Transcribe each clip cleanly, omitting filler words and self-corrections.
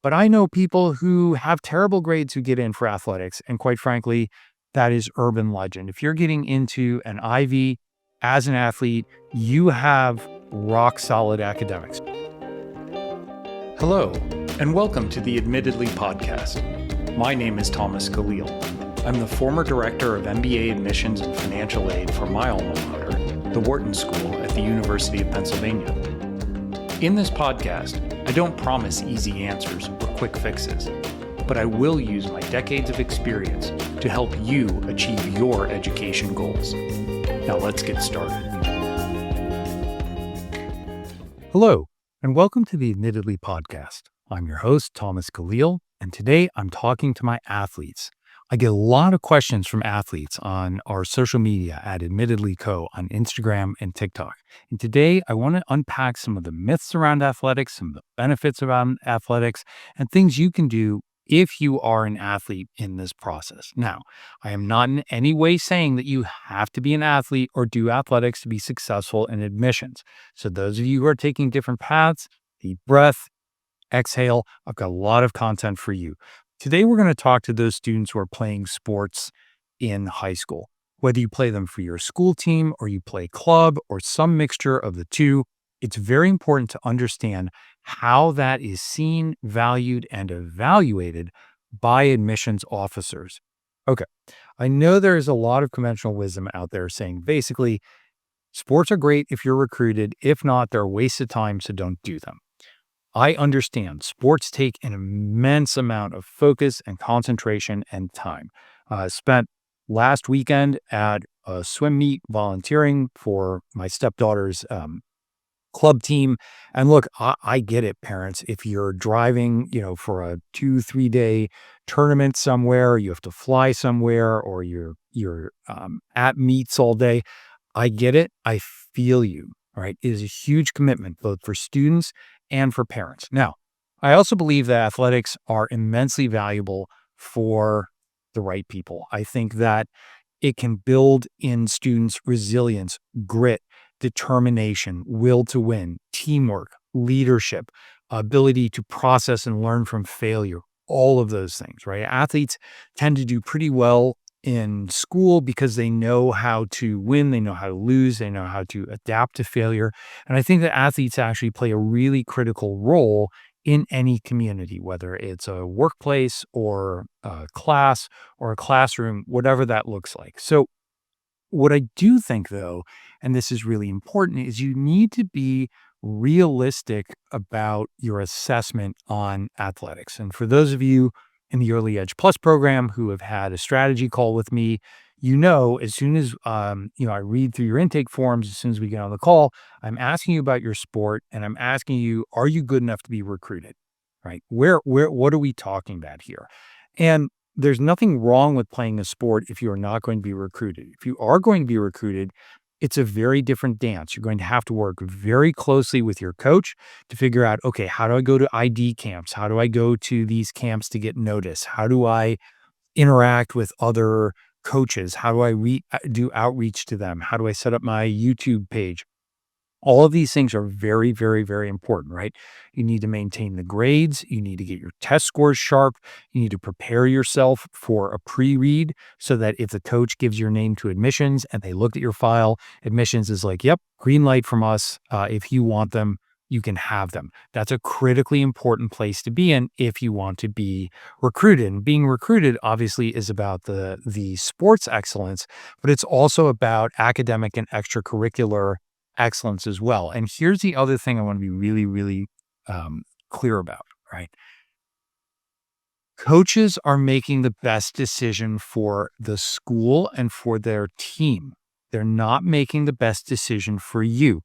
But I know people who have terrible grades who get in for athletics. And quite frankly, that is urban legend. If you're getting into an Ivy as an athlete, you have rock solid academics. Hello, and welcome to the Admittedly podcast. My name is Thomas Caleel. I'm the former director of MBA admissions and financial aid for my alma mater, the Wharton School at the University of Pennsylvania. In this podcast, I don't promise easy answers or quick fixes, but I will use my decades of experience to help you achieve your education goals. Now let's get started. Hello, and welcome to the Admittedly podcast. I'm your host, Thomas Caleel, and today I'm talking to my athletes. I get a lot of questions from athletes on our social media at Admittedly Co. on Instagram and TikTok. And today I want to unpack some of the myths around athletics, some of the benefits around athletics, and things you can do if you are an athlete in this process. Now, I am not in any way saying that you have to be an athlete or do athletics to be successful in admissions. So those of you who are taking different paths, deep breath, exhale. I've got a lot of content for you. Today, we're going to talk to those students who are playing sports in high school. Whether you play them for your school team or you play club or some mixture of the two, it's very important to understand how that is seen, valued, and evaluated by admissions officers. Okay, I know there is a lot of conventional wisdom out there saying basically, sports are great if you're recruited. If not, they're a waste of time, so don't do them. I understand sports take an immense amount of focus and concentration and time. Spent last weekend at a swim meet volunteering for my stepdaughter's club team. And look, I get it, parents. If you're driving, for a 2-3 day tournament somewhere, you have to fly somewhere, or you're at meets all day. I get it. I feel you. All right. It is a huge commitment, both for students and for parents. Now, I also believe that athletics are immensely valuable for the right people. I think that it can build in students resilience, grit, determination, will to win, teamwork, leadership, ability to process and learn from failure, all of those things, right? Athletes tend to do pretty well in school because they know how to win, they know how to lose, they know how to adapt to failure. And I think that athletes actually play a really critical role in any community, whether it's a workplace or a class or a classroom, whatever that looks like. So what I do think, though, and this is really important, is you need to be realistic about your assessment on athletics. And for those of you in the Early Edge Plus program who have had a strategy call with me, as soon as I read through your intake forms, as soon as we get on the call, I'm asking you about your sport, and I'm asking you, are you good enough to be recruited? Right? What are we talking about here? And there's nothing wrong with playing a sport if you are not going to be recruited. If you are going to be recruited, it's a very different dance. You're going to have to work very closely with your coach to figure out, okay, how do I go to ID camps? How do I go to these camps to get noticed? How do I interact with other coaches? How do I do outreach to them? How do I set up my YouTube page? All of these things are very, very, very important, right? You need to maintain the grades. You need to get your test scores sharp. You need to prepare yourself for a pre-read so that if the coach gives your name to admissions and they looked at your file, admissions is like, yep, green light from us. If you want them, you can have them. That's a critically important place to be in if you want to be recruited. And being recruited obviously is about the sports excellence, but it's also about academic and extracurricular excellence as well. And here's the other thing I want to be really, really clear about, right? Coaches are making the best decision for the school and for their team. They're not making the best decision for you.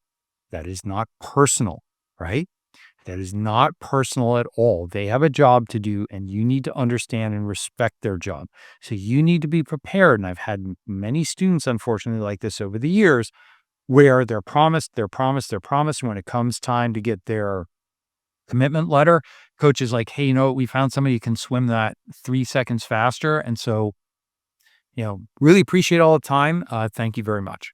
That is not personal, right? That is not personal at all. They have a job to do, and you need to understand and respect their job. So you need to be prepared. And I've had many students, unfortunately, like this over the years, where they're promised. When it comes time to get their commitment letter, coach is like, hey, we found somebody who can swim that 3 seconds faster. And so, really appreciate all the time. Thank you very much.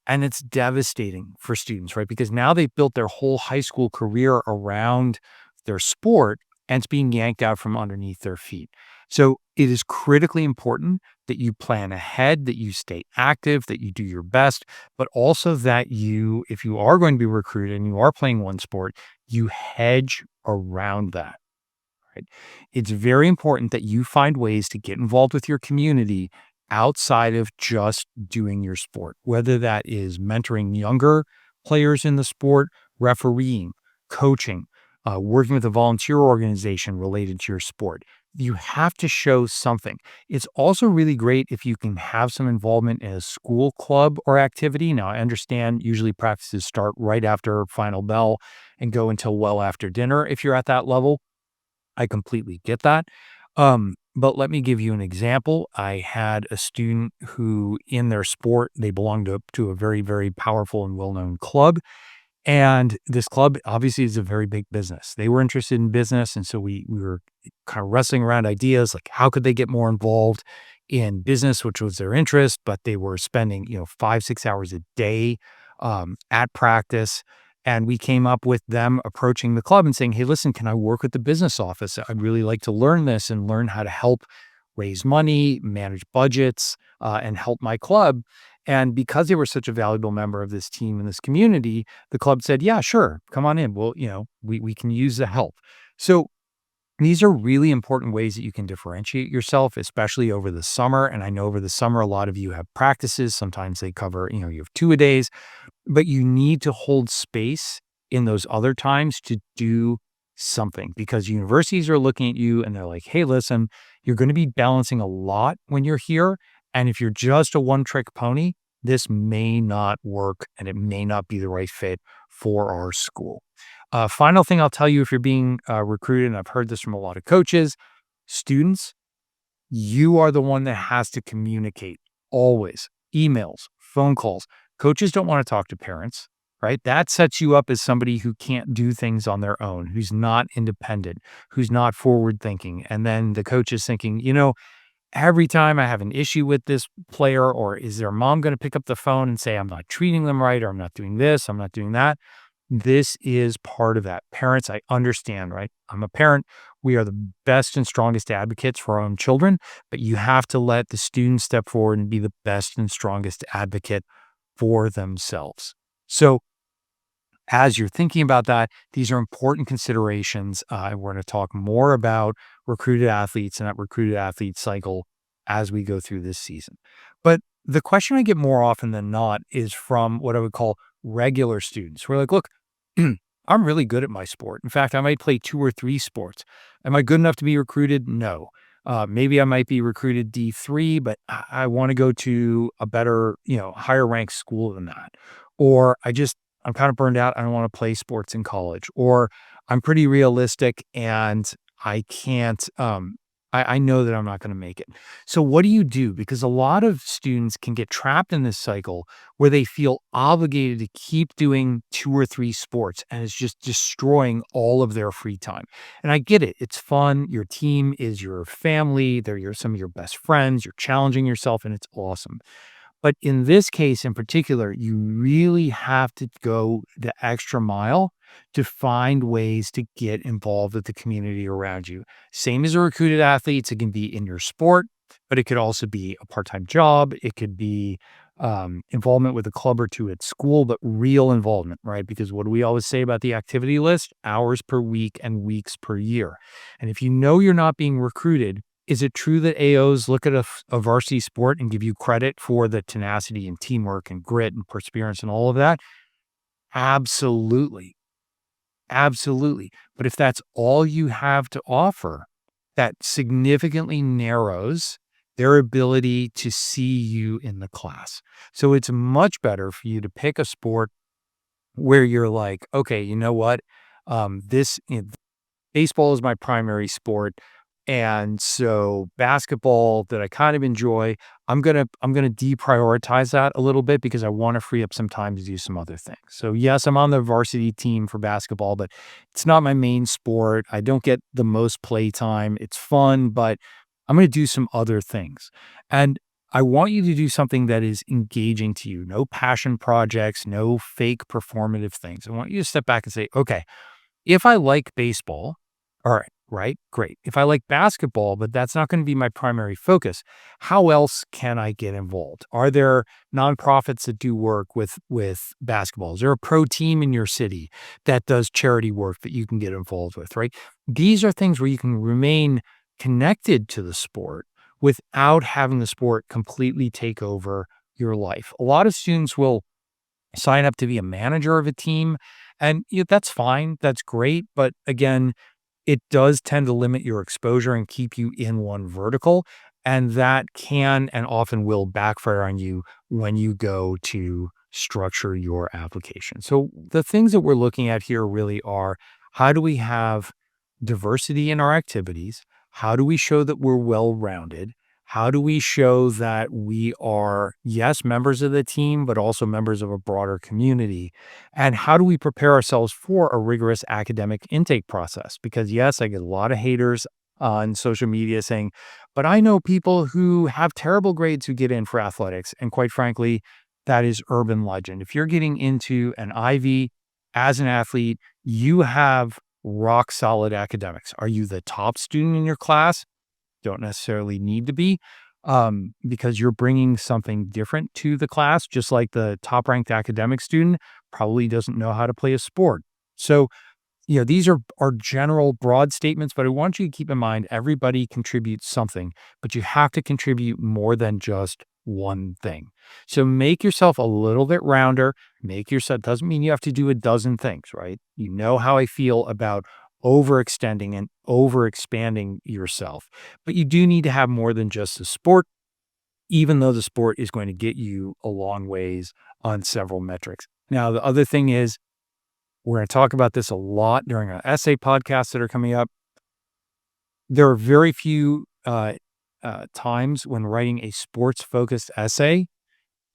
And it's devastating for students, right? Because now they've built their whole high school career around their sport. and it's being yanked out from underneath their feet. So it is critically important that you plan ahead, that you stay active, that you do your best, but also that you, if you are going to be recruited and you are playing one sport, you hedge around that. Right? It's very important that you find ways to get involved with your community outside of just doing your sport, whether that is mentoring younger players in the sport, refereeing, coaching, working with a volunteer organization related to your sport. You have to show something. It's also really great if you can have some involvement in a school club or activity. Now, I understand usually practices start right after final bell and go until well after dinner if you're at that level. I completely get that. But let me give you an example. I had a student who, in their sport, they belonged to a very, very powerful and well known club. And this club obviously is a very big business. They were interested in business. And so we were kind of wrestling around ideas like how could they get more involved in business, which was their interest, but they were spending, 5, 6 hours a day at practice. And we came up with them approaching the club and saying, hey, listen, can I work with the business office? I'd really like to learn this and learn how to help raise money, manage budgets, and help my club. And because they were such a valuable member of this team and this community, the club said, yeah, sure, come on in. Well, we can use the help. So these are really important ways that you can differentiate yourself, especially over the summer. And I know over the summer, a lot of you have practices. Sometimes they cover, you have 2-a-days, but you need to hold space in those other times to do something because universities are looking at you and they're like, hey, listen, you're going to be balancing a lot when you're here. And if you're just a one trick pony, this may not work and it may not be the right fit for our school. Final thing I'll tell you if you're being recruited, and I've heard this from a lot of coaches, students, you are the one that has to communicate always. Emails, phone calls. Coaches don't want to talk to parents, right? That sets you up as somebody who can't do things on their own, who's not independent, who's not forward thinking. And then the coach is thinking, every time I have an issue with this player, or is their mom going to pick up the phone and say, I'm not treating them right, or I'm not doing this, I'm not doing that? This is part of that. Parents, I understand, right? I'm a parent. We are the best and strongest advocates for our own children, but you have to let the students step forward and be the best and strongest advocate for themselves. So as you're thinking about that, these are important considerations. We're going to talk more about recruited athletes and that recruited athlete cycle as we go through this season. But the question I get more often than not is from what I would call regular students who are like, look, I'm really good at my sport. In fact, I might play 2 or 3 sports. Am I good enough to be recruited? No. Maybe I might be recruited D3, but I want to go to a better, higher ranked school than that. Or I'm kind of burned out. I don't want to play sports in college, or I'm pretty realistic and I can't, I know that I'm not going to make it. So what do you do? Because a lot of students can get trapped in this cycle where they feel obligated to keep doing 2 or 3 sports and it's just destroying all of their free time. And I get it. It's fun. Your team is your family. Some of your best friends. You're challenging yourself and it's awesome. But in this case in particular, you really have to go the extra mile to find ways to get involved with the community around you. Same as a recruited athletes, it can be in your sport, but it could also be a part-time job. It could be involvement with a club or two at school, but real involvement, right? Because what do we always say about the activity list? Hours per week and weeks per year. And if you know you're not being recruited, is it true that AOs look at a varsity sport and give you credit for the tenacity and teamwork and grit and perseverance and all of that? Absolutely. Absolutely. But if that's all you have to offer, that significantly narrows their ability to see you in the class. So it's much better for you to pick a sport where you're like, okay, you know what? This baseball is my primary sport. And so basketball that I kind of enjoy, I'm gonna deprioritize that a little bit because I want to free up some time to do some other things. So yes, I'm on the varsity team for basketball, but it's not my main sport. I don't get the most play time. It's fun, but I'm gonna do some other things. And I want you to do something that is engaging to you. No passion projects, no fake performative things. I want you to step back and say, okay, if I like baseball, all right, right? Great. If I like basketball, but that's not going to be my primary focus, how else can I get involved? Are there nonprofits that do work with basketball? Is there a pro team in your city that does charity work that you can get involved with, right? These are things where you can remain connected to the sport without having the sport completely take over your life. A lot of students will sign up to be a manager of a team, and that's fine. That's great. But again, it does tend to limit your exposure and keep you in one vertical. And that can and often will backfire on you when you go to structure your application. So, the things that we're looking at here really are, how do we have diversity in our activities? How do we show that we're well rounded? How do we show that we are, yes, members of the team, but also members of a broader community? And how do we prepare ourselves for a rigorous academic intake process? Because, yes, I get a lot of haters on social media saying, but I know people who have terrible grades who get in for athletics. And quite frankly, that is urban legend. If you're getting into an Ivy as an athlete, you have rock solid academics. Are you the top student in your class? Don't necessarily need to be, because you're bringing something different to the class, just like the top ranked academic student probably doesn't know how to play a sport. So, these are general broad statements, but I want you to keep in mind everybody contributes something, but you have to contribute more than just one thing. So make yourself a little bit rounder. Make yourself, doesn't mean you have to do a dozen things, right? You know how I feel about overextending and overexpanding yourself, but you do need to have more than just a sport, even though the sport is going to get you a long ways on several metrics. Now, the other thing is, we're going to talk about this a lot during our essay podcasts that are coming up. There are very few times when writing a sports-focused essay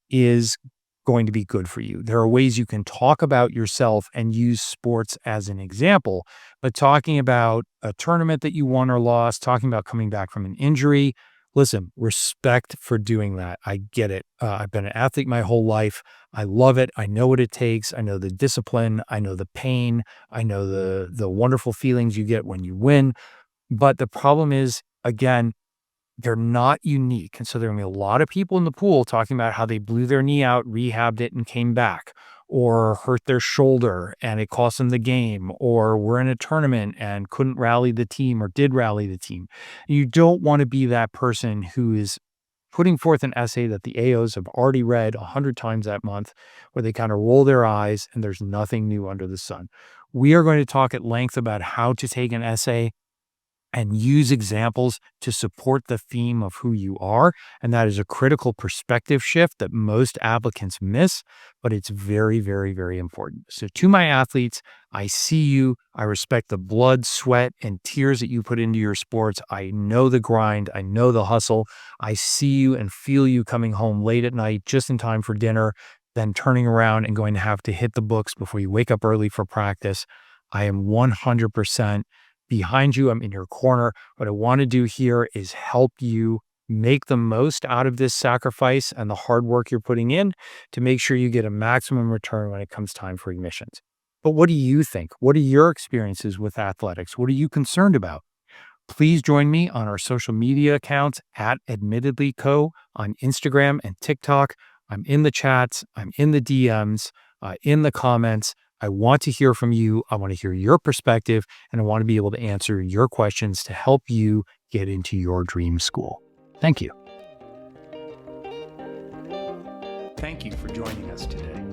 is going to be good for you. There are ways you can talk about yourself and use sports as an example, but talking about a tournament that you won or lost, talking about coming back from an injury, listen, respect for doing that. I get it. I've been an athlete my whole life. I love it. I know what it takes. I know the discipline. I know the pain. I know the wonderful feelings you get when you win. But the problem is, again, they're not unique. And so there are going to be a lot of people in the pool talking about how they blew their knee out, rehabbed it, and came back, or hurt their shoulder and it cost them the game, or were in a tournament and couldn't rally the team or did rally the team. You don't want to be that person who is putting forth an essay that the AOs have already read 100 times that month, where they kind of roll their eyes and there's nothing new under the sun. We are going to talk at length about how to take an essay and use examples to support the theme of who you are. And that is a critical perspective shift that most applicants miss, but it's very, very, very important. So to my athletes, I see you. I respect the blood, sweat, and tears that you put into your sports. I know the grind. I know the hustle. I see you and feel you coming home late at night, just in time for dinner, then turning around and going to have to hit the books before you wake up early for practice. I am 100% behind you. I'm in your corner. What I want to do here is help you make the most out of this sacrifice and the hard work you're putting in to make sure you get a maximum return when it comes time for admissions. But what do you think? What are your experiences with athletics? What are you concerned about? Please join me on our social media accounts at AdmittedlyCo on Instagram and TikTok. I'm in the chats. I'm in the DMs, in the comments. I want to hear from you. I want to hear your perspective, and I want to be able to answer your questions to help you get into your dream school. Thank you. Thank you for joining us today.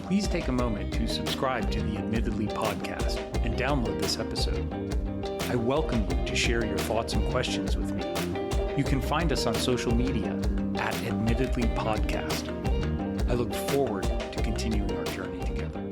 Please take a moment to subscribe to the Admittedly podcast and download this episode. I welcome you to share your thoughts and questions with me. You can find us on social media at Admittedly Podcast. I look forward to continuing our journey together.